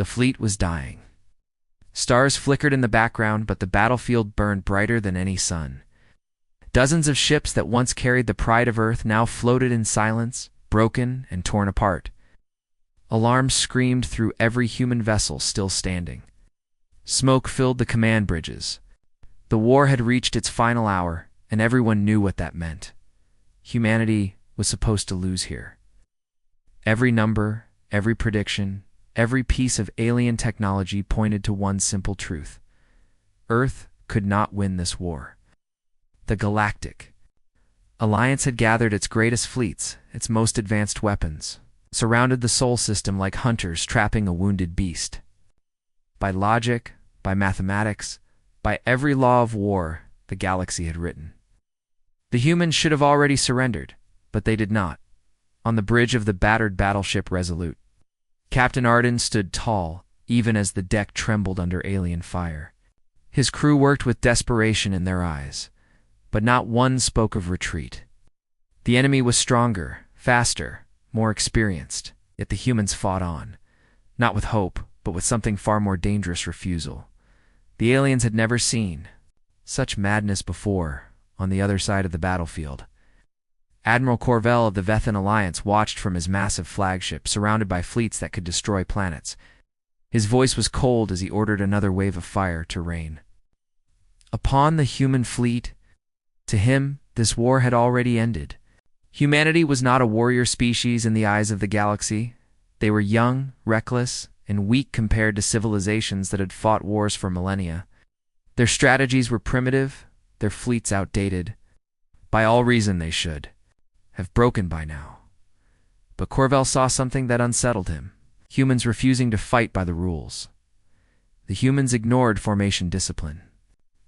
The fleet was dying. Stars flickered in the background, but the battlefield burned brighter than any sun. Dozens of ships that once carried the pride of Earth now floated in silence, broken and torn apart. Alarms screamed through every human vessel still standing. Smoke filled the command bridges. The war had reached its final hour, and everyone knew what that meant. Humanity was supposed to lose here. Every number, every prediction, every piece of alien technology pointed to one simple truth. Earth could not win this war. The Galactic Alliance had gathered its greatest fleets, its most advanced weapons, surrounded the Sol system like hunters trapping a wounded beast. By logic, by mathematics, by every law of war the galaxy had written. The humans should have already surrendered, but they did not. On the bridge of the battered battleship Resolute, Captain Arden stood tall, even as the deck trembled under alien fire. His crew worked with desperation in their eyes, but not one spoke of retreat. The enemy was stronger, faster, more experienced, yet the humans fought on, not with hope, but with something far more dangerous: refusal. The aliens had never seen such madness before on the other side of the battlefield. Admiral Corvell of the Vethan Alliance watched from his massive flagship, surrounded by fleets that could destroy planets. His voice was cold as he ordered another wave of fire to rain upon the human fleet. To him, this war had already ended. Humanity was not a warrior species in the eyes of the galaxy. They were young, reckless, and weak compared to civilizations that had fought wars for millennia. Their strategies were primitive, their fleets outdated. By all reason they should have broken by now. But Corvell saw something that unsettled him: humans refusing to fight by the rules. The humans ignored formation discipline.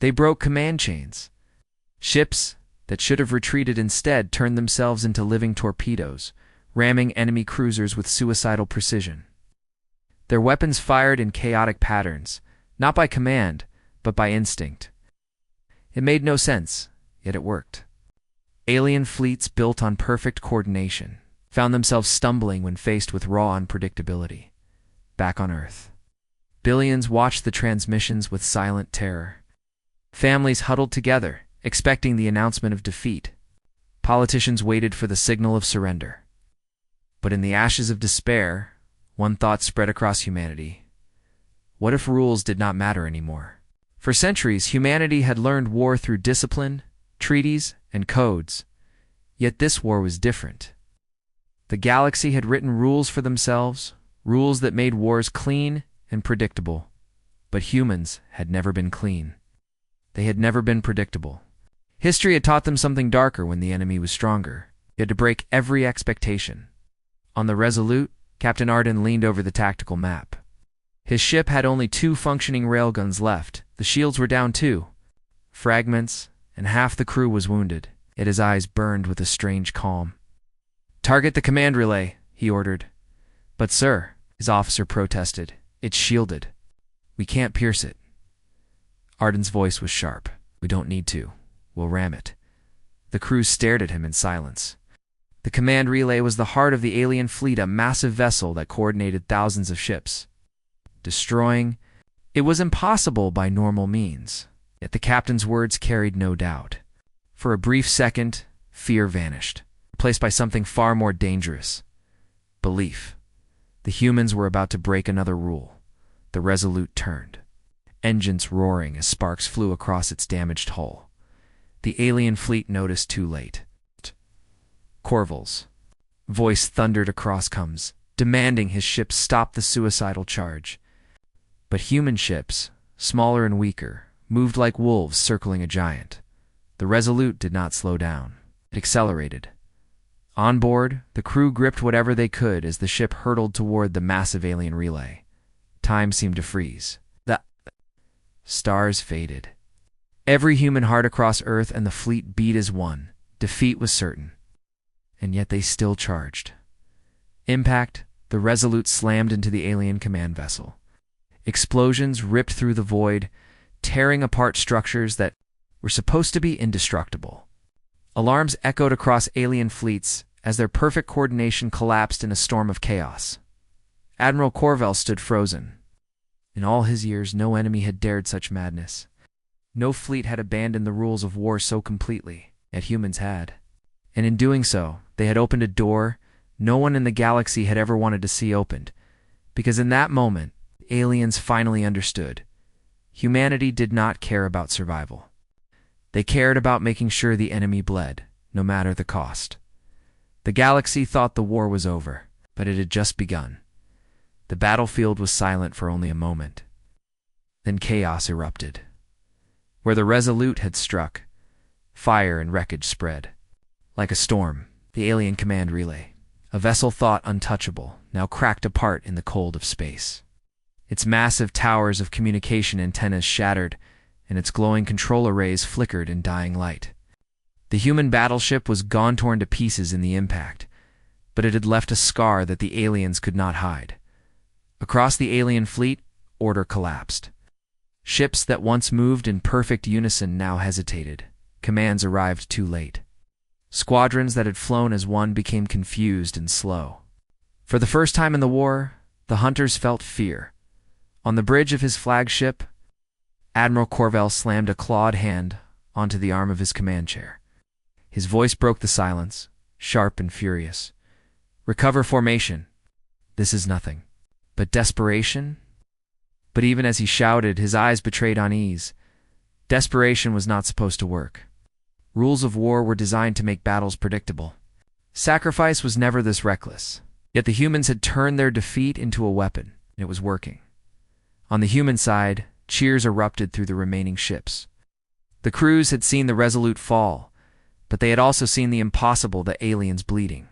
They broke command chains. Ships that should have retreated instead turned themselves into living torpedoes, ramming enemy cruisers with suicidal precision. Their weapons fired in chaotic patterns, not by command, but by instinct. It made no sense, yet it worked. Alien fleets built on perfect coordination found themselves stumbling when faced with raw unpredictability. Back on Earth, billions watched the transmissions with silent terror. Families huddled together, expecting the announcement of defeat. Politicians waited for the signal of surrender. But in the ashes of despair, one thought spread across humanity: what if rules did not matter anymore? For centuries, humanity had learned war through discipline, treaties, and codes. Yet this war was different. The galaxy had written rules for themselves, rules that made wars clean and predictable. But humans had never been clean. They had never been predictable. History had taught them something darker when the enemy was stronger. They had to break every expectation. On the Resolute, Captain Arden leaned over the tactical map. His ship had only 2 functioning railguns left. The shields were down too. Fragments, and half the crew was wounded. Yet his eyes burned with a strange calm. "Target the command relay," he ordered. "But sir," his officer protested, "it's shielded. We can't pierce it." Arden's voice was sharp. "We don't need to. We'll ram it." The crew stared at him in silence. The command relay was the heart of the alien fleet, a massive vessel that coordinated thousands of ships. Destroying it was impossible by normal means. Yet the captain's words carried no doubt. For a brief second, fear vanished, replaced by something far more dangerous: belief. The humans were about to break another rule. The Resolute turned, engines roaring as sparks flew across its damaged hull. The alien fleet noticed too late. Corvell's voice thundered across comms, demanding his ships stop the suicidal charge. But human ships, smaller and weaker, moved like wolves circling a giant. The Resolute did not slow down. It accelerated. On board, the crew gripped whatever they could as the ship hurtled toward the massive alien relay. Time seemed to freeze. The stars faded. Every human heart across Earth and the fleet beat as one. Defeat was certain. And yet they still charged. Impact, the Resolute slammed into the alien command vessel. Explosions ripped through the void, tearing apart structures that were supposed to be indestructible. Alarms echoed across alien fleets as their perfect coordination collapsed in a storm of chaos. Admiral Corvell stood frozen, In all his years, no enemy had dared such madness. No fleet had abandoned the rules of war so completely, yet humans had. And in doing so, they had opened a door no one in the galaxy had ever wanted to see opened, because in that moment, aliens finally understood. Humanity did not care about survival. They cared about making sure the enemy bled, no matter the cost. The galaxy thought the war was over, but it had just begun. The battlefield was silent for only a moment. Then chaos erupted. Where the Resolute had struck, fire and wreckage spread. Like a storm, the alien command relay, a vessel thought untouchable, now cracked apart in the cold of space. Its massive towers of communication antennas shattered, and its glowing control arrays flickered in dying light. The human battleship was torn to pieces in the impact, but it had left a scar that the aliens could not hide. Across the alien fleet, order collapsed. Ships that once moved in perfect unison now hesitated. Commands arrived too late. Squadrons that had flown as one became confused and slow. For the first time in the war, the hunters felt fear. On the bridge of his flagship, Admiral Corvell slammed a clawed hand onto the arm of his command chair. His voice broke the silence, sharp and furious. "Recover formation. This is nothing but desperation?" But even as he shouted, his eyes betrayed unease. Desperation was not supposed to work. Rules of war were designed to make battles predictable. Sacrifice was never this reckless. Yet the humans had turned their defeat into a weapon, and it was working. On the human side, cheers erupted through the remaining ships. The crews had seen the Resolute fall, but they had also seen the impossible, the aliens bleeding.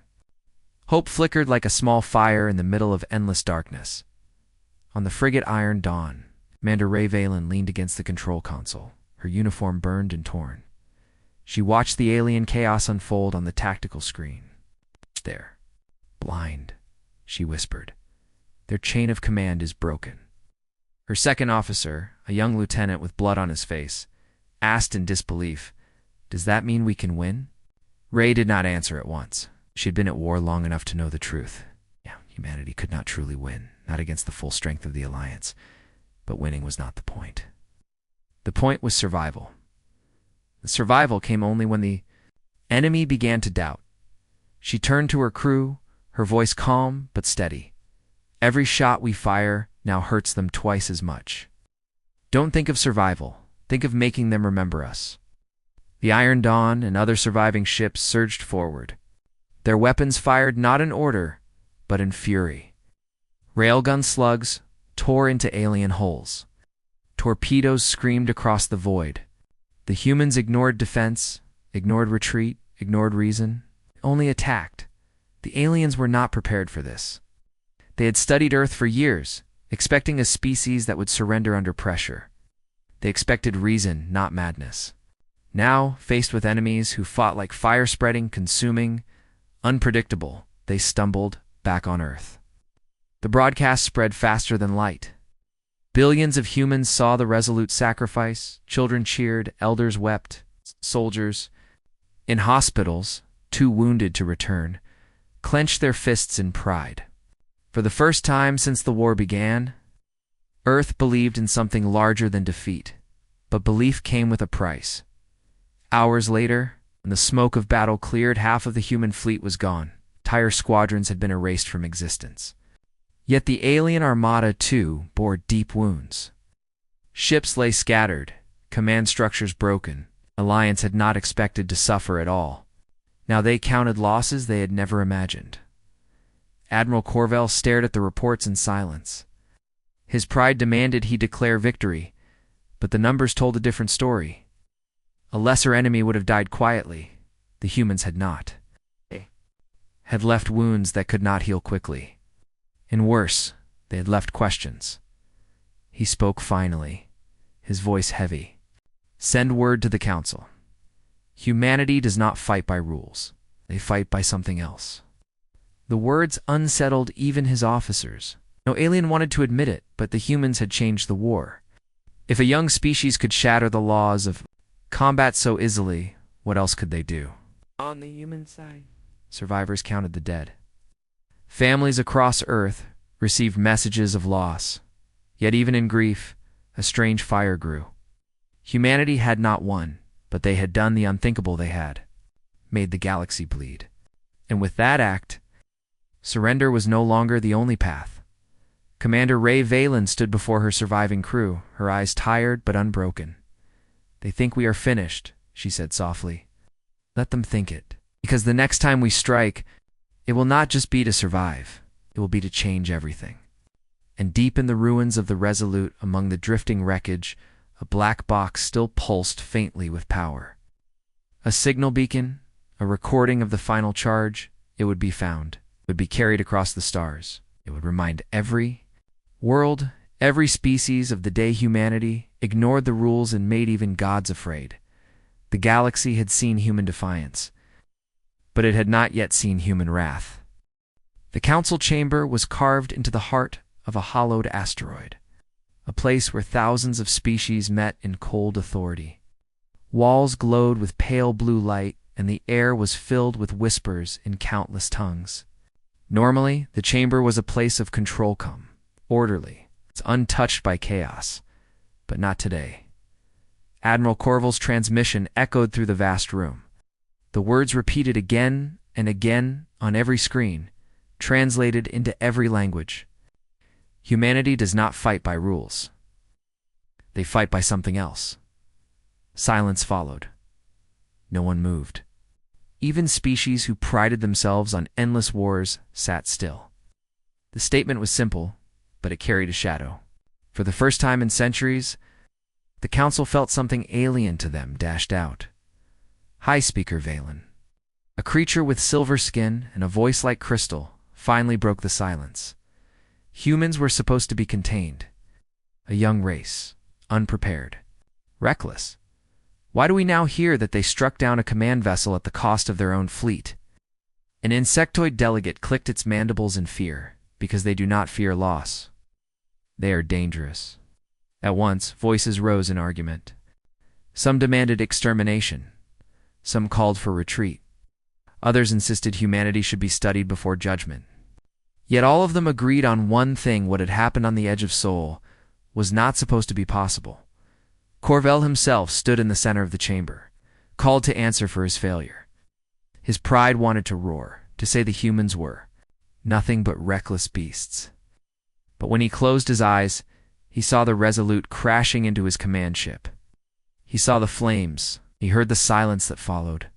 Hope flickered like a small fire in the middle of endless darkness. On the frigate Iron Dawn, Commander Ray Valen leaned against the control console, her uniform burned and torn. She watched the alien chaos unfold on the tactical screen. "There. Blind," she whispered. "Their chain of command is broken." Her second officer, a young lieutenant with blood on his face, asked in disbelief, "Does that mean we can win?" Ray did not answer at once. She had been at war long enough to know the truth. Yeah, humanity could not truly win, not against the full strength of the Alliance. But winning was not the point. The point was survival. The survival came only when the enemy began to doubt. She turned to her crew, her voice calm but steady. "Every shot we fire now hurts them twice as much. Don't think of survival. Think of making them remember us." The Iron Dawn and other surviving ships surged forward. Their weapons fired not in order, but in fury. Railgun slugs tore into alien hulls. Torpedoes screamed across the void. The humans ignored defense, ignored retreat, ignored reason, only attacked. The aliens were not prepared for this. They had studied Earth for years, expecting a species that would surrender under pressure. They expected reason, not madness. Now, faced with enemies who fought like fire-spreading, consuming, unpredictable, they stumbled back on Earth. The broadcast spread faster than light. Billions of humans saw the Resolute sacrifice. Children cheered, elders wept, soldiers, in hospitals, too wounded to return, clenched their fists in pride. For the first time since the war began, Earth believed in something larger than defeat, but belief came with a price. Hours later, when the smoke of battle cleared, half of the human fleet was gone. Entire squadrons had been erased from existence. Yet the alien armada, too, bore deep wounds. Ships lay scattered, command structures broken. Alliance had not expected to suffer at all. Now they counted losses they had never imagined. Admiral Corvell stared at the reports in silence. His pride demanded he declare victory, but the numbers told a different story. A lesser enemy would have died quietly. The humans had not. They had left wounds that could not heal quickly. And worse, they had left questions. He spoke finally, his voice heavy. "Send word to the Council. Humanity does not fight by rules. They fight by something else." The words unsettled even his officers. No alien wanted to admit it, but the humans had changed the war. If a young species could shatter the laws of combat so easily, what else could they do? On the human side, survivors counted the dead. Families across Earth received messages of loss. Yet even in grief, a strange fire grew. Humanity had not won, but they had done the unthinkable. They had made the galaxy bleed. And with that act, surrender was no longer the only path. Commander Ray Valen stood before her surviving crew, her eyes tired but unbroken. "They think we are finished," she said softly. "Let them think it. Because the next time we strike, it will not just be to survive. It will be to change everything." And deep in the ruins of the Resolute, among the drifting wreckage, a black box still pulsed faintly with power. A signal beacon, a recording of the final charge. It would be found. It would be carried across the stars. It would remind every world, every species of the day humanity ignored the rules and made even gods afraid. The galaxy had seen human defiance, but it had not yet seen human wrath. The council chamber was carved into the heart of a hollowed asteroid, a place where thousands of species met in cold authority. Walls glowed with pale blue light, and the air was filled with whispers in countless tongues. Normally, the chamber was a place of control, calm, orderly, untouched by chaos, but not today. Admiral Corville's transmission echoed through the vast room. The words repeated again and again on every screen, translated into every language. Humanity does not fight by rules. They fight by something else. Silence followed. No one moved. Even species who prided themselves on endless wars sat still. The statement was simple, but it carried a shadow. For the first time in centuries, the council felt something alien to them dashed out. "Hi, Speaker Valen." A creature with silver skin and a voice like crystal finally broke the silence. Humans were supposed to be contained. A young race, unprepared, reckless. Why do we now hear that they struck down a command vessel at the cost of their own fleet? An insectoid delegate clicked its mandibles in fear, because they do not fear loss. They are dangerous. At once, voices rose in argument. Some demanded extermination. Some called for retreat. Others insisted humanity should be studied before judgment. Yet all of them agreed on one thing: what had happened on the edge of Sol was not supposed to be possible. Corville himself stood in the center of the chamber, called to answer for his failure. His pride wanted to roar, to say the humans were nothing but reckless beasts. But when he closed his eyes, he saw the Resolute crashing into his command ship. He saw the flames, he heard the silence that followed,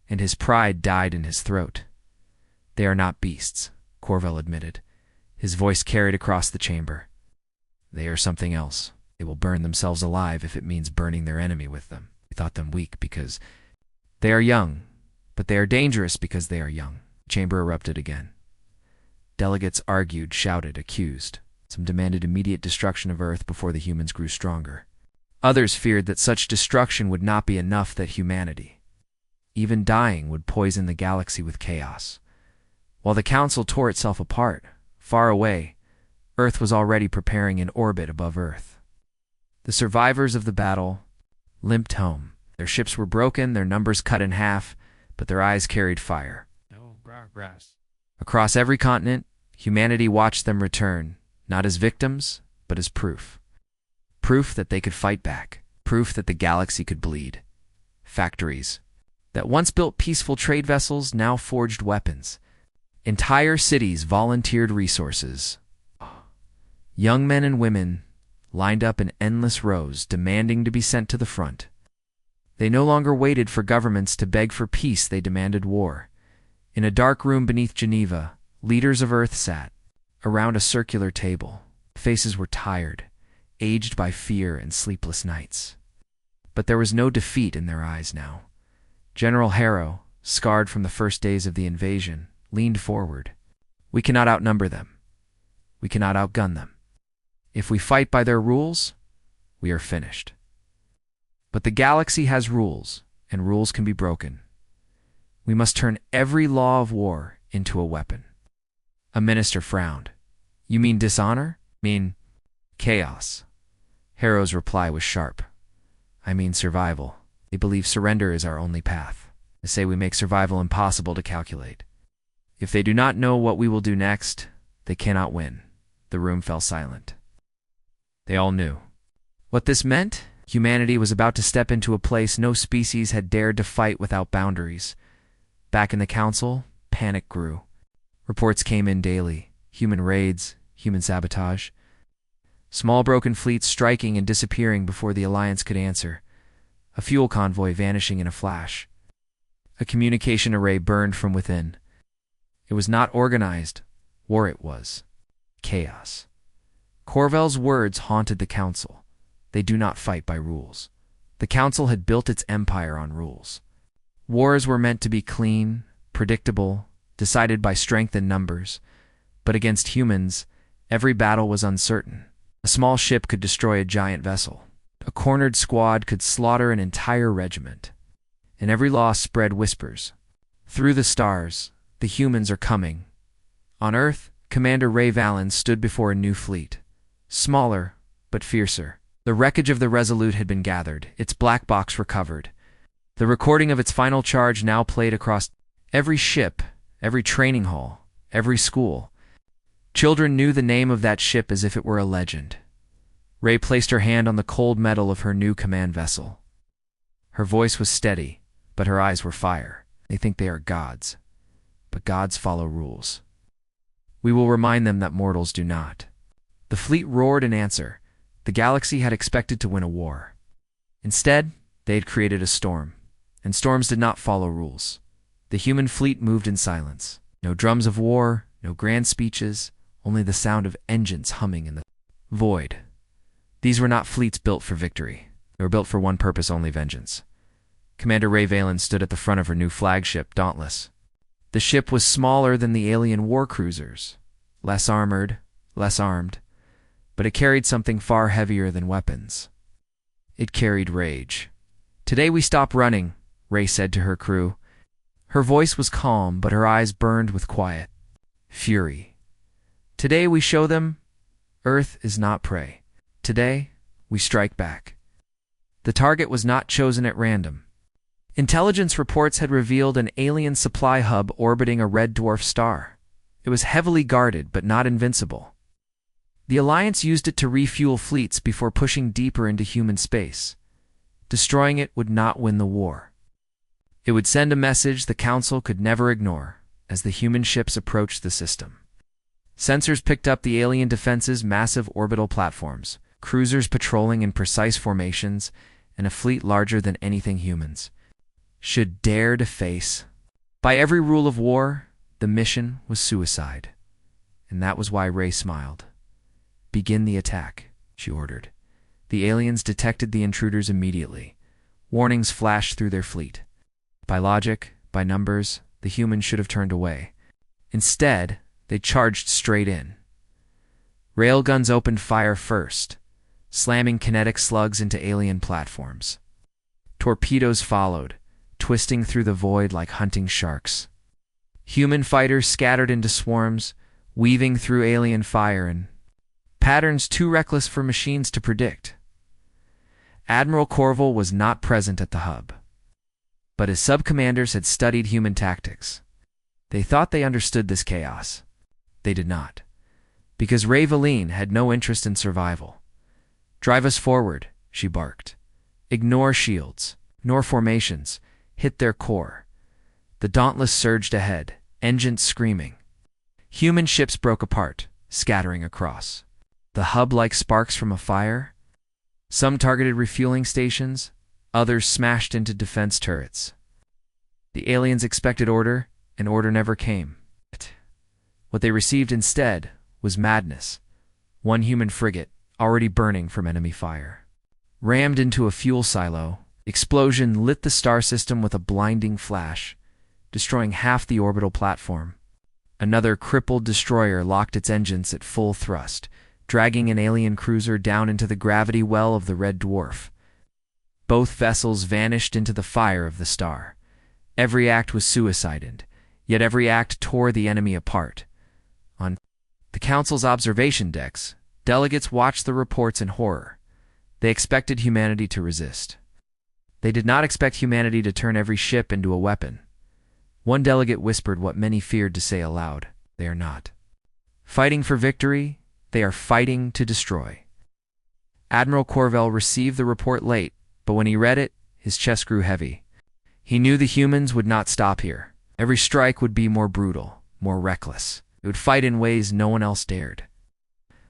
and his pride died in his throat. "They are not beasts," Corville admitted. His voice carried across the chamber. "They are something else. They will burn themselves alive if it means burning their enemy with them. We thought them weak because they are young, but they are dangerous because they are young." The chamber erupted again. Delegates argued, shouted, accused. Some demanded immediate destruction of Earth before the humans grew stronger. Others feared that such destruction would not be enough, that humanity, even dying, would poison the galaxy with chaos. While the council tore itself apart, far away, Earth was already preparing an orbit above Earth. The survivors of the battle limped home. Their ships were broken, their numbers cut in half, but their eyes carried fire. Across every continent, humanity watched them return, not as victims, but as proof. Proof that they could fight back. Proof that the galaxy could bleed. Factories that once built peaceful trade vessels now forged weapons. Entire cities volunteered resources. Young men and women lined up in endless rows, demanding to be sent to the front. They no longer waited for governments to beg for peace, they demanded war. In a dark room beneath Geneva, leaders of Earth sat around a circular table. Faces were tired, aged by fear and sleepless nights. But there was no defeat in their eyes now. General Harrow, scarred from the first days of the invasion, leaned forward. "We cannot outnumber them. We cannot outgun them. If we fight by their rules, we are finished. But the galaxy has rules, and rules can be broken. We must turn every law of war into a weapon." A minister frowned. "You mean dishonor? Mean chaos?" Harrow's reply was sharp. "I mean survival. They believe surrender is our only path. They say we make survival impossible to calculate. If they do not know what we will do next, they cannot win." The room fell silent. They all knew. What this meant? Humanity was about to step into a place no species had dared to fight without boundaries. Back in the council, panic grew. Reports came in daily. Human raids, human sabotage. Small broken fleets striking and disappearing before the Alliance could answer. A fuel convoy vanishing in a flash. A communication array burned from within. It was not organized. War it was. Chaos. Corvell's words haunted the council. They do not fight by rules. The council had built its empire on rules. Wars were meant to be clean, predictable, decided by strength in numbers. But against humans, every battle was uncertain. A small ship could destroy a giant vessel. A cornered squad could slaughter an entire regiment. And every loss spread whispers. Through the stars, the humans are coming. On Earth, Commander Ray Vallon stood before a new fleet. Smaller, but fiercer. The wreckage of the Resolute had been gathered, its black box recovered. The recording of its final charge now played across every ship, every training hall, every school. Children knew the name of that ship as if it were a legend. Ray placed her hand on the cold metal of her new command vessel. Her voice was steady, but her eyes were fire. They think they are gods, but gods follow rules. We will remind them that mortals do not. The fleet roared in answer. The galaxy had expected to win a war. Instead, they had created a storm, and storms did not follow rules. The human fleet moved in silence. No drums of war, no grand speeches, only the sound of engines humming in the void. These were not fleets built for victory. They were built for one purpose only: vengeance. Commander Ray Vallon stood at the front of her new flagship, Dauntless. The ship was smaller than the alien war cruisers, less armored, less armed, but it carried something far heavier than weapons. It carried rage. "Today we stop running," Ray said to her crew. Her voice was calm, but her eyes burned with quiet. Fury. "Today we show them Earth is not prey. Today we strike back." The target was not chosen at random. Intelligence reports had revealed an alien supply hub orbiting a red dwarf star. It was heavily guarded, but not invincible. The Alliance used it to refuel fleets before pushing deeper into human space. Destroying it would not win the war. It would send a message the Council could never ignore as the human ships approached the system. Sensors picked up the alien defense's massive orbital platforms, cruisers patrolling in precise formations, and a fleet larger than anything humans should dare to face. By every rule of war, the mission was suicide. And that was why Ray smiled. "Begin the attack," she ordered. The aliens detected the intruders immediately. Warnings flashed through their fleet. By logic, by numbers, the humans should have turned away. Instead, they charged straight in. Railguns opened fire first, slamming kinetic slugs into alien platforms. Torpedoes followed, twisting through the void like hunting sharks. Human fighters scattered into swarms, weaving through alien fire in patterns too reckless for machines to predict. Admiral Corvell was not present at the hub, but his sub-commanders had studied human tactics. They thought they understood this chaos. They did not, because Ray Vallon had no interest in survival. "Drive us forward," she barked. "Ignore shields, nor formations. Hit their core." The Dauntless surged ahead, engines screaming. Human ships broke apart, scattering across. The hub like sparks from a fire. Some targeted refueling stations, others smashed into defense turrets. The aliens expected order, and order never came. What they received instead was madness. One human frigate, already burning from enemy fire. Rammed into a fuel silo, explosion lit the star system with a blinding flash, destroying half the orbital platform. Another crippled destroyer locked its engines at full thrust, dragging an alien cruiser down into the gravity well of the red dwarf. Both vessels vanished into the fire of the star. Every act was suicide, yet every act tore the enemy apart. On the Council's observation decks, delegates watched the reports in horror. They expected humanity to resist. They did not expect humanity to turn every ship into a weapon. One delegate whispered what many feared to say aloud: "They are not fighting for victory, they are fighting to destroy." Admiral Corvell received the report late, but when he read it, his chest grew heavy. He knew the humans would not stop here. Every strike would be more brutal, more reckless. It would fight in ways no one else dared.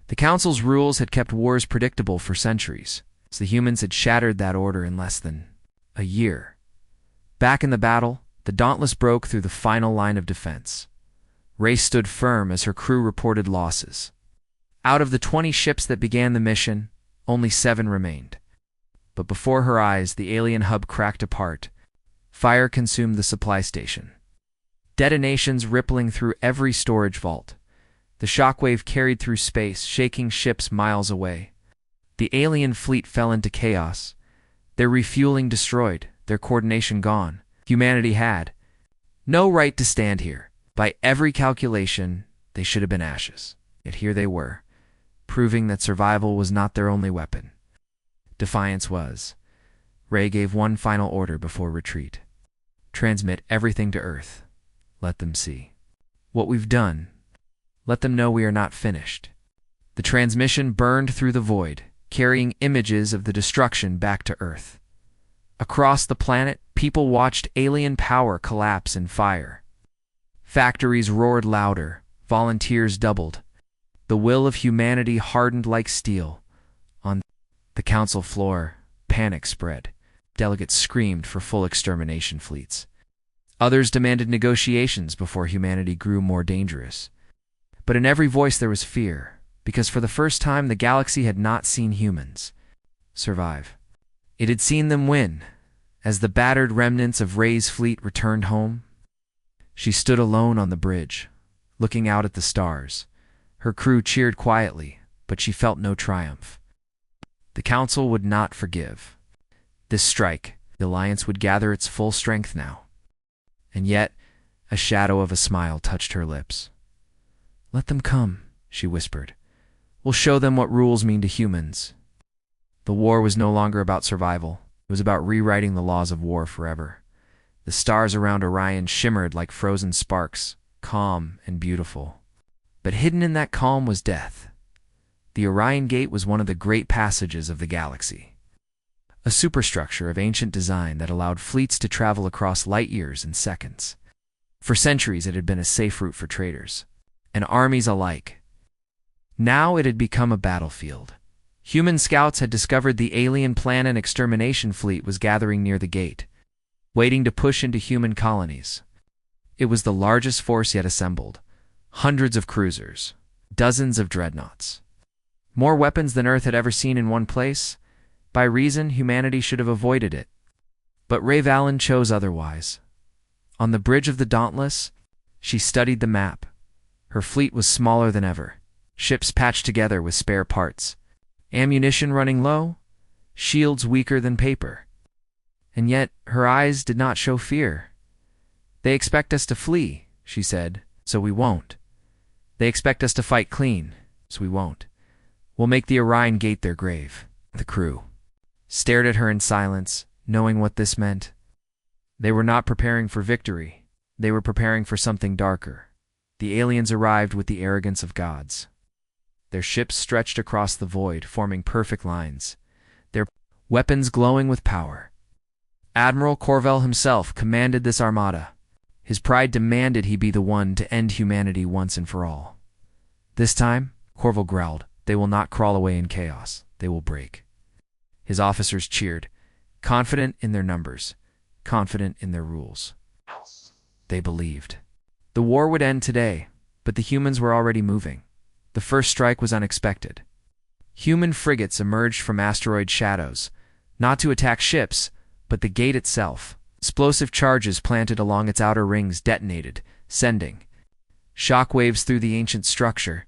The Council's rules had kept wars predictable for centuries, so the humans had shattered that order in less than a year. Back in the battle, the Dauntless broke through the final line of defense. Ray stood firm as her crew reported losses. Out of the 20 ships that began the mission, only 7 remained. But before her eyes, the alien hub cracked apart. Fire consumed the supply station. Detonations rippling through every storage vault. The shockwave carried through space, shaking ships miles away. The alien fleet fell into chaos. Their refueling destroyed, their coordination gone. Humanity had no right to stand here. By every calculation, they should have been ashes. Yet here they were, proving that survival was not their only weapon. Defiance was. Ray gave one final order before retreat. Transmit everything to Earth. Let them see what we've done. Let them know we are not finished. The transmission burned through the void, carrying images of the destruction back to Earth. Across the planet, people watched alien power collapse in fire. Factories roared louder, volunteers doubled. The will of humanity hardened like steel. On the council floor, panic spread. Delegates screamed for full extermination fleets. Others demanded negotiations before humanity grew more dangerous. But in every voice there was fear, because for the first time the galaxy had not seen humans survive. It had seen them win. As the battered remnants of Ray's fleet returned home, she stood alone on the bridge, looking out at the stars. Her crew cheered quietly, but she felt no triumph. The Council would not forgive. This strike, the Alliance would gather its full strength now. And yet, a shadow of a smile touched her lips. "Let them come," she whispered. "We'll show them what rules mean to humans." The war was no longer about survival. It was about rewriting the laws of war forever. The stars around Orion shimmered like frozen sparks, calm and beautiful. But hidden in that calm was death. The Orion Gate was one of the great passages of the galaxy. A superstructure of ancient design that allowed fleets to travel across light years in seconds. For centuries it had been a safe route for traders, and armies alike. Now it had become a battlefield. Human scouts had discovered the alien planet extermination fleet was gathering near the gate, waiting to push into human colonies. It was the largest force yet assembled. Hundreds of cruisers, dozens of dreadnoughts. More weapons than Earth had ever seen in one place. By reason, humanity should have avoided it. But Ray Vallon chose otherwise. On the bridge of the Dauntless, she studied the map. Her fleet was smaller than ever, ships patched together with spare parts. Ammunition running low, shields weaker than paper. And yet her eyes did not show fear. "They expect us to flee," she said, "so we won't. They expect us to fight clean, so we won't. We'll make the Orion Gate their grave." The crew stared at her in silence, knowing what this meant. They were not preparing for victory. They were preparing for something darker. The aliens arrived with the arrogance of gods. Their ships stretched across the void, forming perfect lines, their weapons glowing with power. Admiral Corvell himself commanded this armada. His pride demanded he be the one to end humanity once and for all. This time, Corvell growled, "They will not crawl away in chaos. They will break." His officers cheered, confident in their numbers, confident in their rules. They believed. The war would end today, but the humans were already moving. The first strike was unexpected. Human frigates emerged from asteroid shadows, not to attack ships, but the gate itself. Explosive charges planted along its outer rings detonated, sending shockwaves through the ancient structure.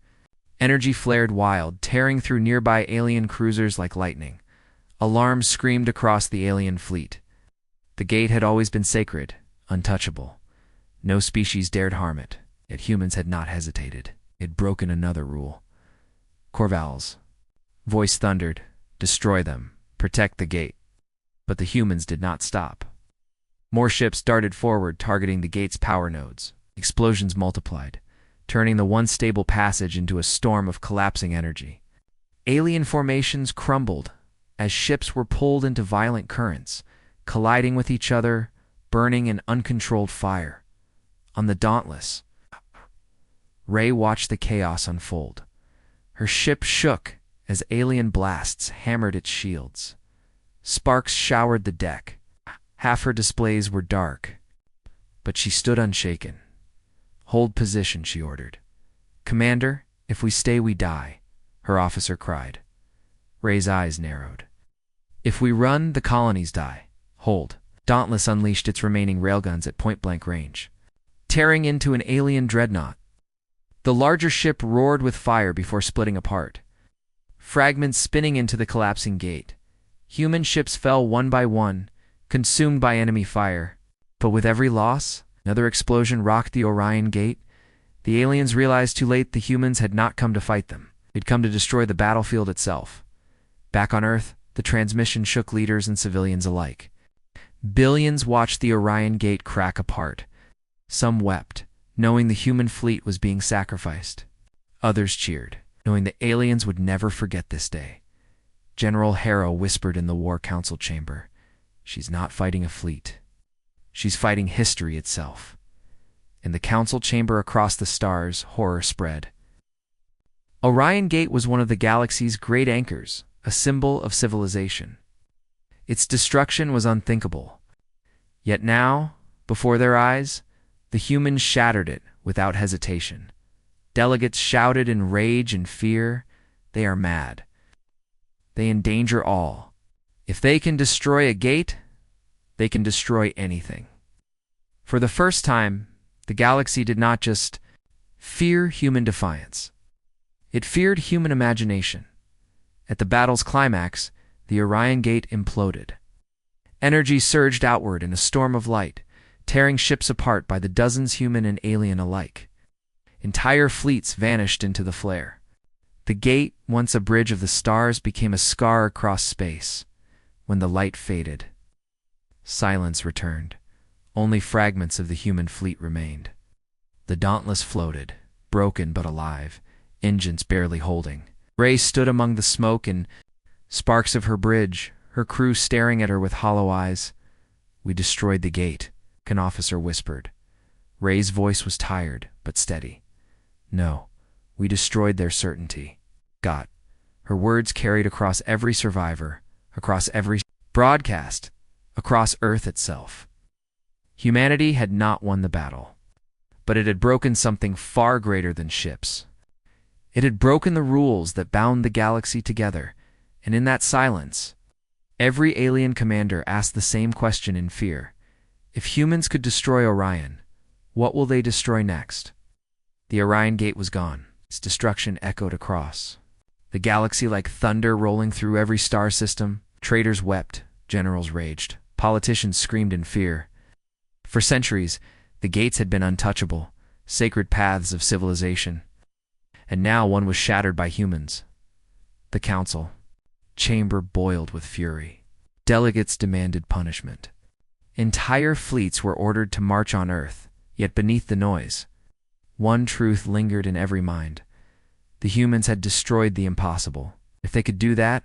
Energy flared wild, tearing through nearby alien cruisers like lightning. Alarms screamed across the alien fleet. The gate had always been sacred, untouchable. No species dared harm it, yet humans had not hesitated. It had broken another rule. Corvell's voice thundered, "Destroy them. Protect the gate." But the humans did not stop. More ships darted forward, targeting the gate's power nodes. Explosions multiplied, turning the once stable passage into a storm of collapsing energy. Alien formations crumbled as ships were pulled into violent currents, colliding with each other, burning in uncontrolled fire. On the Dauntless, Rey watched the chaos unfold. Her ship shook as alien blasts hammered its shields. Sparks showered the deck. Half her displays were dark, but she stood unshaken. "Hold position," she ordered. "Commander, if we stay, we die," her officer cried. Rey's eyes narrowed. "If we run, the colonies die. Hold." Dauntless unleashed its remaining railguns at point-blank range, tearing into an alien dreadnought. The larger ship roared with fire before splitting apart, fragments spinning into the collapsing gate. Human ships fell one by one, consumed by enemy fire. But with every loss, another explosion rocked the Orion Gate. The aliens realized too late the humans had not come to fight them. They'd come to destroy the battlefield itself. Back on Earth, the transmission shook leaders and civilians alike. Billions watched the Orion Gate crack apart. Some wept, knowing the human fleet was being sacrificed. Others cheered, knowing the aliens would never forget this day. General Harrow whispered in the War Council chamber, "She's not fighting a fleet. She's fighting history itself." In the council chamber across the stars, horror spread. Orion Gate was one of the galaxy's great anchors, a symbol of civilization. Its destruction was unthinkable. Yet now, before their eyes, the humans shattered it without hesitation. Delegates shouted in rage and fear, "They are mad. They endanger all. If they can destroy a gate, they can destroy anything." For the first time, the galaxy did not just fear human defiance. It feared human imagination. At the battle's climax, the Orion Gate imploded. Energy surged outward in a storm of light, tearing ships apart by the dozens, human and alien alike. Entire fleets vanished into the flare. The gate, once a bridge of the stars, became a scar across space. When the light faded, silence returned. Only fragments of the human fleet remained. The Dauntless floated, broken but alive, engines barely holding. Rey stood among the smoke and sparks of her bridge, her crew staring at her with hollow eyes. "We destroyed the gate," an officer whispered. Rey's voice was tired but steady. "No, we destroyed their certainty." Got. Her words carried across every survivor, across every broadcast, across Earth itself. Humanity had not won the battle, but it had broken something far greater than ships. It had broken the rules that bound the galaxy together, and in that silence, every alien commander asked the same question in fear. If humans could destroy Orion, what will they destroy next? The Orion Gate was gone. Its destruction echoed across the galaxy like thunder rolling through every star system. Traitors wept, generals raged, politicians screamed in fear. For centuries, the gates had been untouchable, sacred paths of civilization. And now one was shattered by humans. The council chamber boiled with fury. Delegates demanded punishment. Entire fleets were ordered to march on Earth, yet beneath the noise, one truth lingered in every mind. The humans had destroyed the impossible. If they could do that,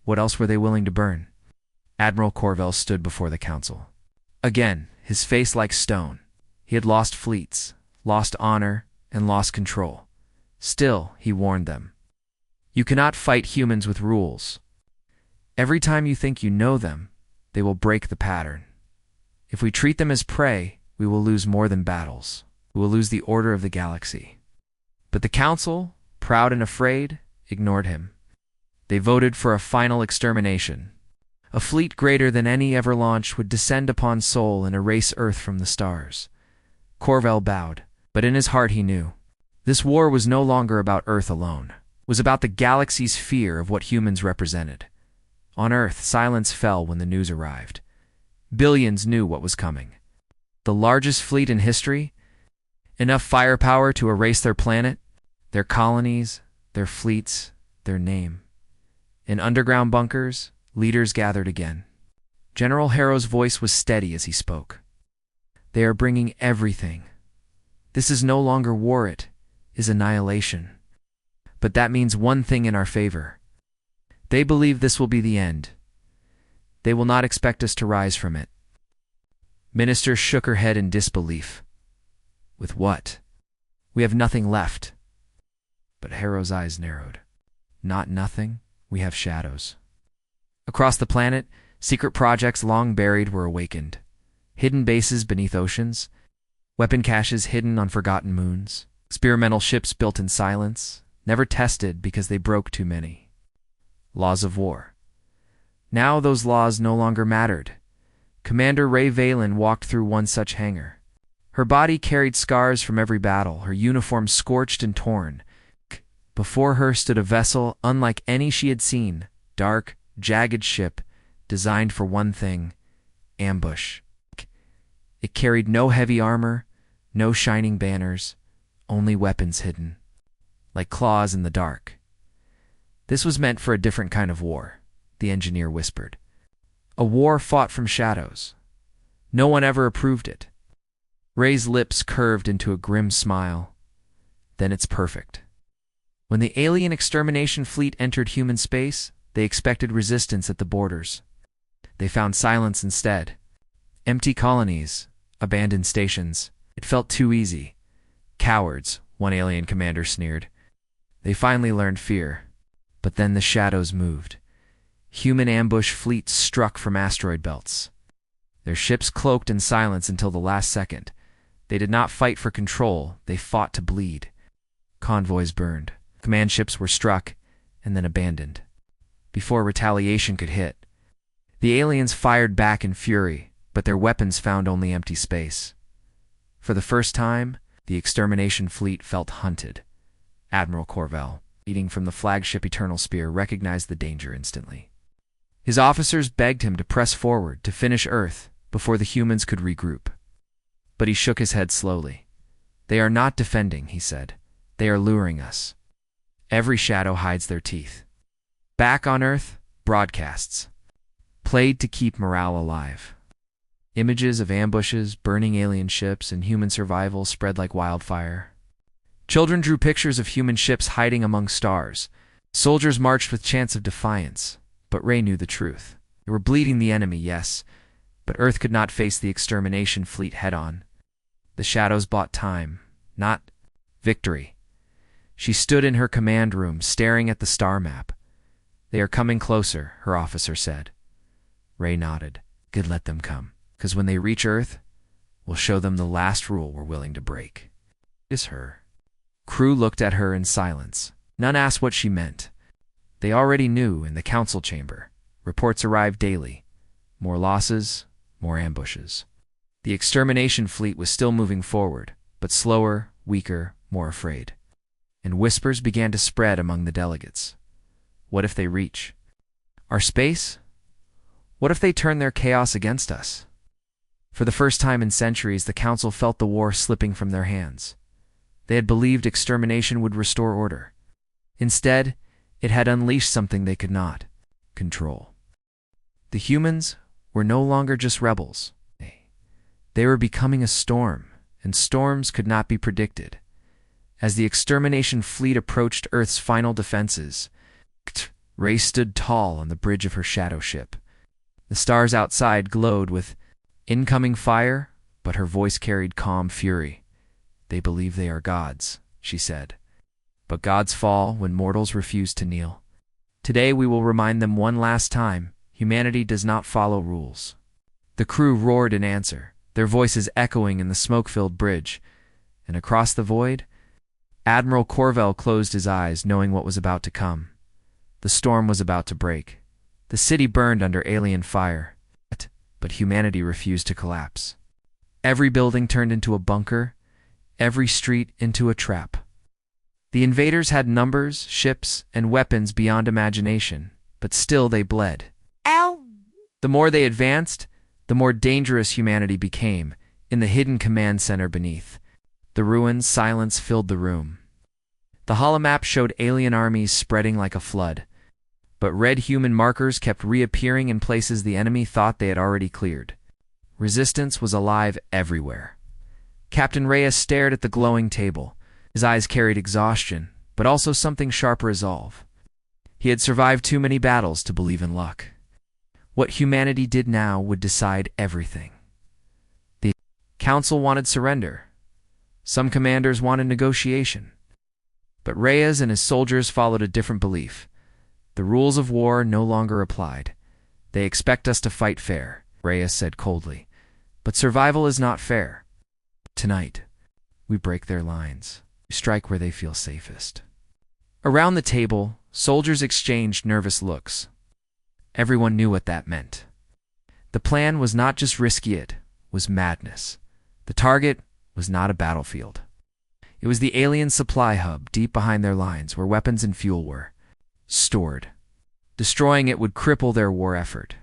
what else were they willing to burn? Admiral Corvell stood before the council. Again, his face like stone. He had lost fleets, lost honor, and lost control. Still, he warned them. You cannot fight humans with rules. Every time you think you know them, they will break the pattern. If we treat them as prey, we will lose more than battles. We will lose the order of the galaxy. But the council, proud and afraid, ignored him. They voted for a final extermination. A fleet greater than any ever launched would descend upon Sol and erase Earth from the stars. Corvell bowed, but in his heart he knew. This war was no longer about Earth alone. It was about the galaxy's fear of what humans represented. On Earth, silence fell when the news arrived. Billions knew what was coming. The largest fleet in history, enough firepower to erase their planet, their colonies, their fleets, their name. In underground bunkers, leaders gathered again. General Harrow's voice was steady as he spoke. They are bringing everything. This is no longer war, it is annihilation. But that means one thing in our favor. They believe this will be the end. They will not expect us to rise from it. Minister shook her head in disbelief. With what? We have nothing left. But Harrow's eyes narrowed. Not nothing, we have shadows. Across the planet, secret projects long buried were awakened. Hidden bases beneath oceans, weapon caches hidden on forgotten moons, experimental ships built in silence, never tested because they broke too many. Laws of war. Now those laws no longer mattered. Commander Ray Valen walked through one such hangar. Her body carried scars from every battle, her uniform scorched and torn. Before her stood a vessel unlike any she had seen, dark, jagged ship, designed for one thing, ambush. It carried no heavy armor, no shining banners, only weapons hidden, like claws in the dark. This was meant for a different kind of war, the engineer whispered. A war fought from shadows. No one ever approved it. Ray's lips curved into a grim smile. Then it's perfect. When the alien extermination fleet entered human space, they expected resistance at the borders. They found silence instead. Empty colonies, abandoned stations. It felt too easy. Cowards, one alien commander sneered. They finally learned fear. But then the shadows moved. Human ambush fleets struck from asteroid belts. Their ships cloaked in silence until the last second. They did not fight for control, they fought to bleed. Convoys burned. Command ships were struck and then abandoned. Before retaliation could hit, the aliens fired back in fury, but their weapons found only empty space. For the first time, the extermination fleet felt hunted. Admiral Corvell, leading from the flagship Eternal Spear, recognized the danger instantly. His officers begged him to press forward to finish Earth before the humans could regroup. But he shook his head slowly. They are not defending, he said. They are luring us. Every shadow hides their teeth. Back on Earth, broadcasts. Played to keep morale alive. Images of ambushes, burning alien ships, and human survival spread like wildfire. Children drew pictures of human ships hiding among stars. Soldiers marched with chants of defiance. But Ray knew the truth. They were bleeding the enemy, yes, but Earth could not face the extermination fleet head-on. The shadows bought time, not victory. She stood in her command room, staring at the star map. They are coming closer, her officer said. Ray nodded. Good, let them come, because when they reach Earth, we'll show them the last rule we're willing to break. It's her. Crew looked at her in silence. None asked what she meant. They already knew in the council chamber. Reports arrived daily. More losses, more ambushes. The extermination fleet was still moving forward, but slower, weaker, more afraid. And whispers began to spread among the delegates. What if they reach our space? What if they turn their chaos against us? For the first time in centuries, the council felt the war slipping from their hands. They had believed extermination would restore order. Instead, it had unleashed something they could not control. The humans were no longer just rebels. They were becoming a storm, and storms could not be predicted. As the extermination fleet approached Earth's final defenses, Ray stood tall on the bridge of her shadow ship. The stars outside glowed with incoming fire, but her voice carried calm fury. They believe they are gods, she said. But gods fall when mortals refuse to kneel. Today we will remind them one last time, humanity does not follow rules. The crew roared in answer, their voices echoing in the smoke-filled bridge, and across the void, Admiral Corvell closed his eyes, knowing what was about to come. The storm was about to break. The city burned under alien fire, but humanity refused to collapse. Every building turned into a bunker, every street into a trap. The invaders had numbers, ships, and weapons beyond imagination, but still they bled. Ow! The more they advanced, the more dangerous humanity became in the hidden command center beneath. The ruined silence filled the room. The holomap showed alien armies spreading like a flood, but red human markers kept reappearing in places the enemy thought they had already cleared. Resistance was alive everywhere. Captain Reyes stared at the glowing table. His eyes carried exhaustion, but also something sharp resolve. He had survived too many battles to believe in luck. What humanity did now would decide everything. The council wanted surrender. Some commanders wanted negotiation. But Reyes and his soldiers followed a different belief. The rules of war no longer applied. They expect us to fight fair, Reyes said coldly. But survival is not fair. Tonight, we break their lines. We strike where they feel safest. Around the table, soldiers exchanged nervous looks. Everyone knew what that meant. The plan was not just risky, it was madness. The target was not a battlefield. It was the alien supply hub deep behind their lines where weapons and fuel were stored. Destroying it would cripple their war effort.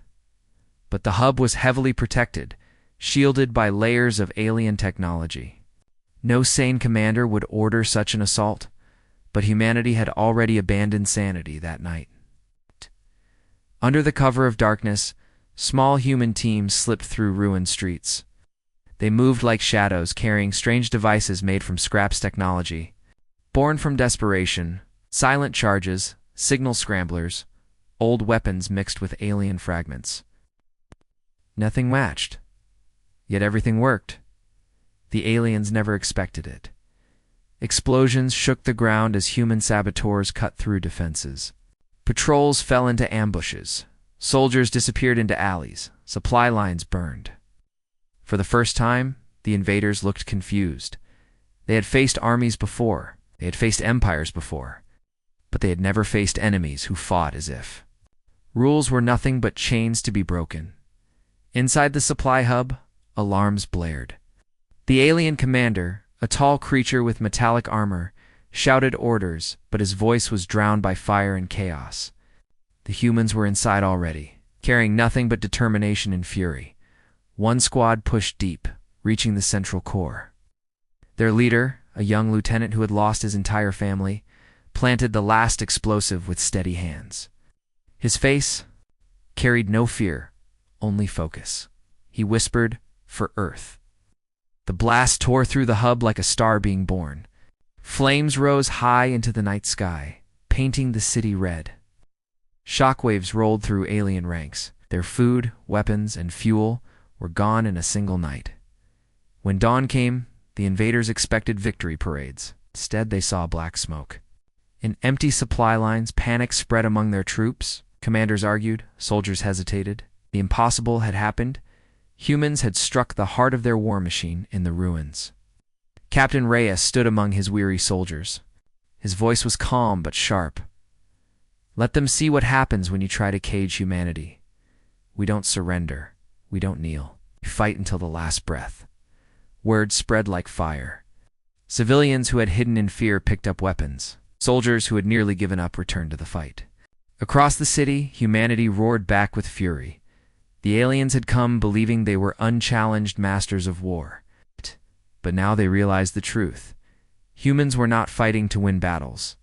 But the hub was heavily protected, shielded by layers of alien technology. No sane commander would order such an assault, but humanity had already abandoned sanity that night. Under the cover of darkness, small human teams slipped through ruined streets. They moved like shadows, carrying strange devices made from scraps technology. Born from desperation, silent charges, signal scramblers, old weapons mixed with alien fragments. Nothing matched. Yet everything worked. The aliens never expected it. Explosions shook the ground as human saboteurs cut through defenses. Patrols fell into ambushes. Soldiers disappeared into alleys. Supply lines burned. For the first time, the invaders looked confused. They had faced armies before. They had faced empires before. But they had never faced enemies who fought as if rules were nothing but chains to be broken. Inside the supply hub, alarms blared. The alien commander, a tall creature with metallic armor, shouted orders, but his voice was drowned by fire and chaos. The humans were inside already, carrying nothing but determination and fury. One squad pushed deep, reaching the central core. Their leader, a young lieutenant who had lost his entire family, planted the last explosive with steady hands. His face carried no fear, only focus. He whispered, "For Earth." The blast tore through the hub like a star being born. Flames rose high into the night sky, painting the city red. Shockwaves rolled through alien ranks. Their food, weapons, and fuel were gone in a single night. When dawn came, the invaders expected victory parades. Instead, they saw black smoke. In empty supply lines, panic spread among their troops. Commanders argued, soldiers hesitated. The impossible had happened. Humans had struck the heart of their war machine in the ruins. Captain Reyes stood among his weary soldiers. His voice was calm but sharp. "Let them see what happens when you try to cage humanity. We don't surrender. We don't kneel. We fight until the last breath." Word spread like fire. Civilians who had hidden in fear picked up weapons. Soldiers who had nearly given up returned to the fight. Across the city, humanity roared back with fury. The aliens had come believing they were unchallenged masters of war. But now they realized the truth. Humans were not fighting to win battles.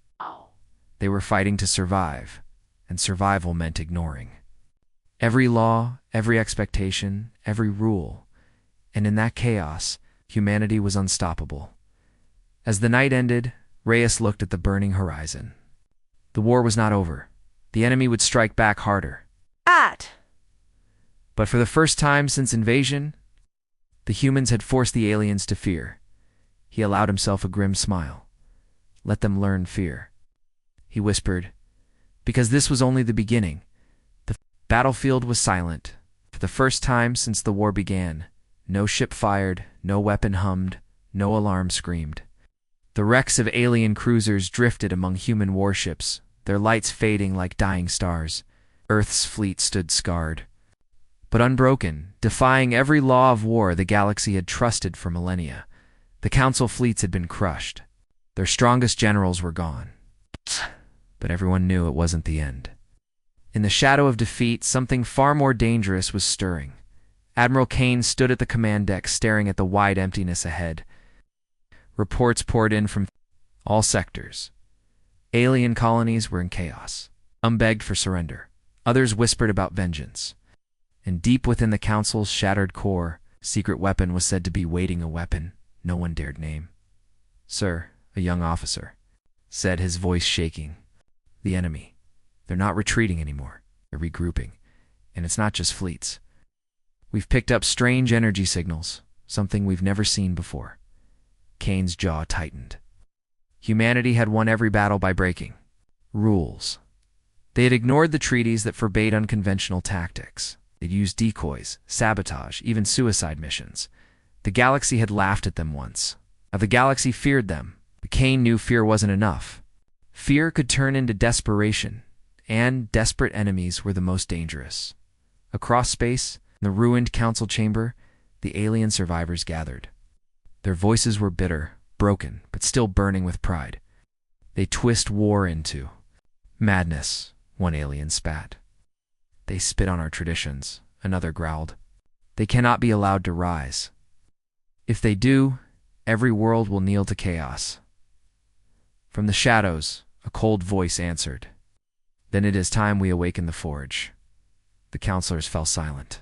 They were fighting to survive, and survival meant ignoring every law, every expectation, every rule. And in that chaos, humanity was unstoppable. As the night ended, Reyes looked at the burning horizon. The war was not over. The enemy would strike back harder. But for the first time since invasion, the humans had forced the aliens to fear. He allowed himself a grim smile. "Let them learn fear," he whispered, because this was only the beginning. The battlefield was silent. For the first time since the war began, no ship fired, no weapon hummed, no alarm screamed. The wrecks of alien cruisers drifted among human warships, their lights fading like dying stars. Earth's fleet stood scarred, but unbroken, defying every law of war the galaxy had trusted for millennia. The Council fleets had been crushed. Their strongest generals were gone. But everyone knew it wasn't the end. In the shadow of defeat, something far more dangerous was stirring. Admiral Kane stood at the command deck, staring at the wide emptiness ahead. Reports poured in from all sectors. Alien colonies were in chaos. Some begged for surrender. Others whispered about vengeance. And deep within the Council's shattered core, a secret weapon was said to be waiting, a weapon no one dared name. "Sir," a young officer said, his voice shaking. "The enemy. They're not retreating anymore. They're regrouping. And it's not just fleets. We've picked up strange energy signals, something we've never seen before. Kane's jaw tightened. Humanity had won every battle by breaking rules. They had ignored the treaties that forbade unconventional tactics. They'd used decoys, sabotage, even suicide missions. The galaxy had laughed at them once. Now the galaxy feared them, but Kane knew fear wasn't enough. Fear could turn into desperation, and desperate enemies were the most dangerous. Across space, in the ruined council chamber, the alien survivors gathered. Their voices were bitter, broken, but still burning with pride. They twist war into madness, one alien spat. They spit on our traditions, another growled. They cannot be allowed to rise. If they do, every world will kneel to chaos. From the shadows, a cold voice answered. Then it is time we awaken the forge. The counselors fell silent.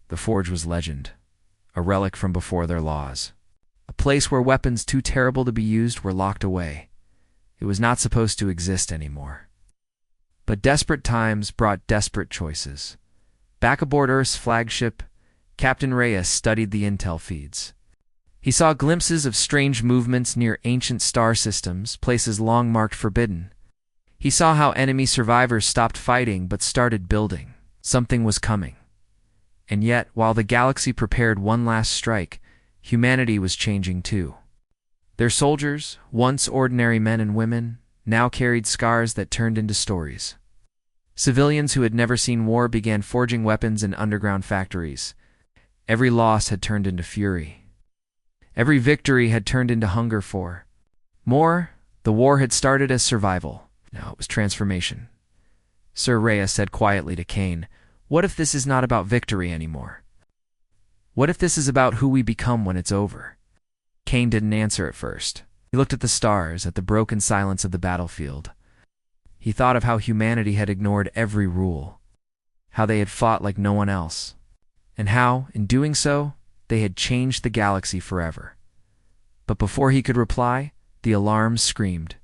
The forge was legend, a relic from before their laws. A place where weapons too terrible to be used were locked away. It was not supposed to exist anymore. But desperate times brought desperate choices. Back aboard Earth's flagship, Captain Reyes studied the intel feeds. He saw glimpses of strange movements near ancient star systems, places long marked forbidden. He saw how enemy survivors stopped fighting but started building. Something was coming. And yet, while the galaxy prepared one last strike, humanity was changing too. Their soldiers, once ordinary men and women, now carried scars that turned into stories. Civilians who had never seen war began forging weapons in underground factories. Every loss had turned into fury. Every victory had turned into hunger for more. The war had started as survival. Now it was transformation. Sir Reyes said quietly to Kane, "What if this is not about victory anymore? What if this is about who we become when it's over?" Kane didn't answer at first. He looked at the stars, at the broken silence of the battlefield. He thought of how humanity had ignored every rule, how they had fought like no one else, and how, in doing so, they had changed the galaxy forever. But before he could reply, the alarms screamed.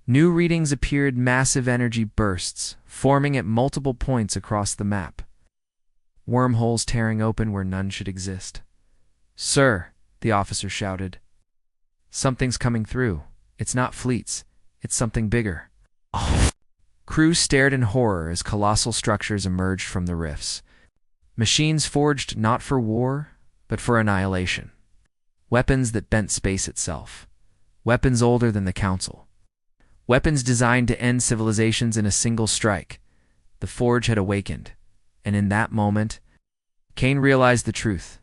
New readings appeared, massive energy bursts, forming at multiple points across the map. Wormholes tearing open where none should exist. "Sir," the officer shouted. "Something's coming through. It's not fleets. It's something bigger." Crews stared in horror as colossal structures emerged from the rifts. Machines forged not for war, but for annihilation. Weapons that bent space itself. Weapons older than the Council. Weapons designed to end civilizations in a single strike. The forge had awakened, and in that moment, Kane realized the truth.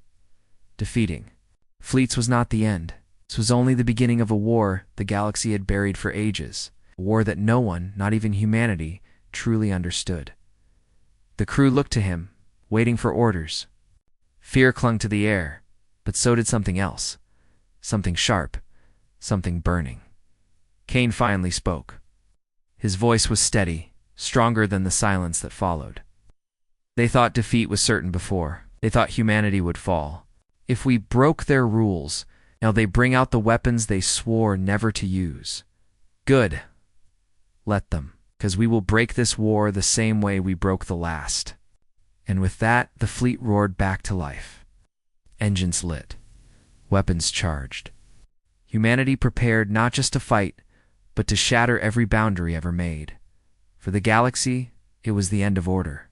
Defeating fleets was not the end. This was only the beginning of a war the galaxy had buried for ages, a war that no one, not even humanity, truly understood. The crew looked to him, waiting for orders. Fear clung to the air, but so did something else. Something sharp, something burning. Kane finally spoke. His voice was steady, stronger than the silence that followed. "They thought defeat was certain before. They thought humanity would fall. If we broke their rules, now they bring out the weapons they swore never to use. Good. Let them, 'cause we will break this war the same way we broke the last." And with that, the fleet roared back to life. Engines lit. Weapons charged. Humanity prepared not just to fight, but to shatter every boundary ever made. For the galaxy, it was the end of order.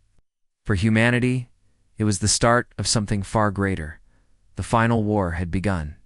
For humanity, it was the start of something far greater. The final war had begun.